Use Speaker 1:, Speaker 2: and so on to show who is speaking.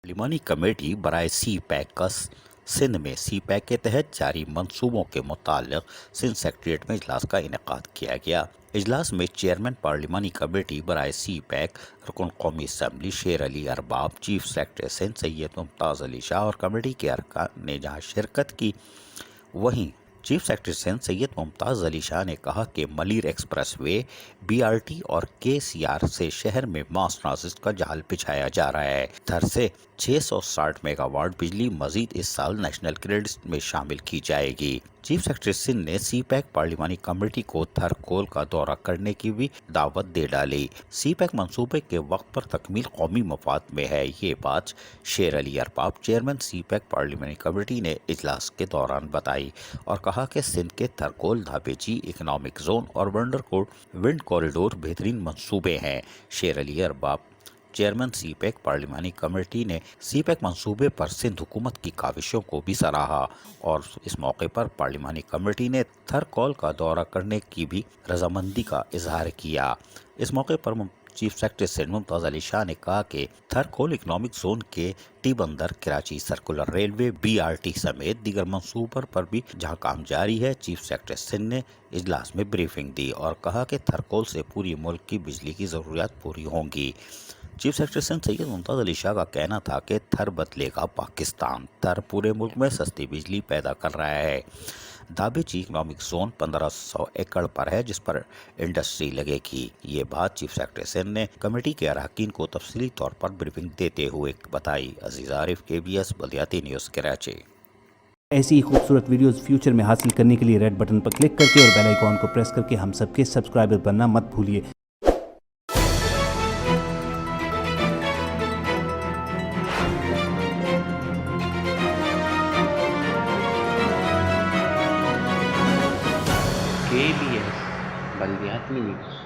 Speaker 1: पार्लिमानी committee बराए सी pack का सिंध में सी पैक के तहत जारी मंसूबों के मुतालिक सिंध सेक्रेटेरिएट में इजलास का इनेकाद किया गया। इजलास में चेयरमैन पार्लिमानी कमेटी बराए सी पैक रुकन कौमी असम्बली शेर अली अरबाब, चीफ सेक्रेटरी सिंध सैयद मुमताज़ अली शाह और कमेटी के अरकान ने जहां शिरकत की, वहीं चीफ सेक्रेटरी सिंध सैयद मुमताज़ अली शाह ने कहा कि मलीर एक्सप्रेस वे, BRT और KCR से शहर में मास ट्रांजिट का जाल बिछाया जा रहा है। थर से 660 मेगावाट बिजली मजीद इस साल नेशनल ग्रिड में शामिल की जाएगी। चीफ सेक्रेटरी सिंध ने सी पैक पार्लिमानी कमेटी को थर कोल का दौरा करने की भी दावत दे डाली। सी पैक मंसूबे के वक्त पर तकमील कौमी मफाद में है, ये बात शेर Ali Arbab, chairman C pack पार्लिमानी committee ने इजलास के दौरान बताई और कहा कि सिंध के थरकोल, धाबेची इकनॉमिक जोन और विंड कॉरिडोर बेहतरीन मंसूबे हैं। शेर Ali Arbab, chairman C pack पार्लिमानी committee ने सी पैक मंसूबे पर सिंध हुकूमत की काविशों को भी सराहा और इस मौके पर पार्लिमानी कमेटी ने थरकोल का दौरा करने की भी रजामंदी का इजहार किया। इस मौके पर चीफ सेक्रेटरी सिंध मुमताज़ अली शाह ने कहा कि थरकोल इकनॉमिक जोन के टी बंदर, कराची सर्कुलर रेलवे, BRT समेत दीगर मंसूबों पर भी जहां काम जारी है। चीफ सेक्रेटरी सिंध ने इजलास में ब्रीफिंग दी और कहा कि थरकोल से पूरी मुल्क की बिजली की ज़रूरियात पूरी होंगी। चीफ सेक्रेटरी सिंध सैयद मुमताज़ अली शाह का कहना था कि थर बदलेगा पाकिस्तान। थर पूरे मुल्क में सस्ती बिजली पैदा कर रहा है। धाबेची इकनॉमिक जोन 1500 एकड़ पर है, जिस पर इंडस्ट्री लगेगी। ये बात चीफ सेक्रेटरी सिंध ने कमेटी के अरकान को तफसीली तौर पर ब्रीफिंग देते हुए बताई। अजीज आरिफ, KBS बल्दियाती न्यूज़, कराची।
Speaker 2: ऐसी ही खूबसूरत वीडियोस फ्यूचर में हासिल करने के लिए रेड बटन पर क्लिक करके और बेल आइकॉन को प्रेस करके हम सबके सब्सक्राइबर बनना मत भूलिए।
Speaker 3: KBS बल्दियाती न्यूज़।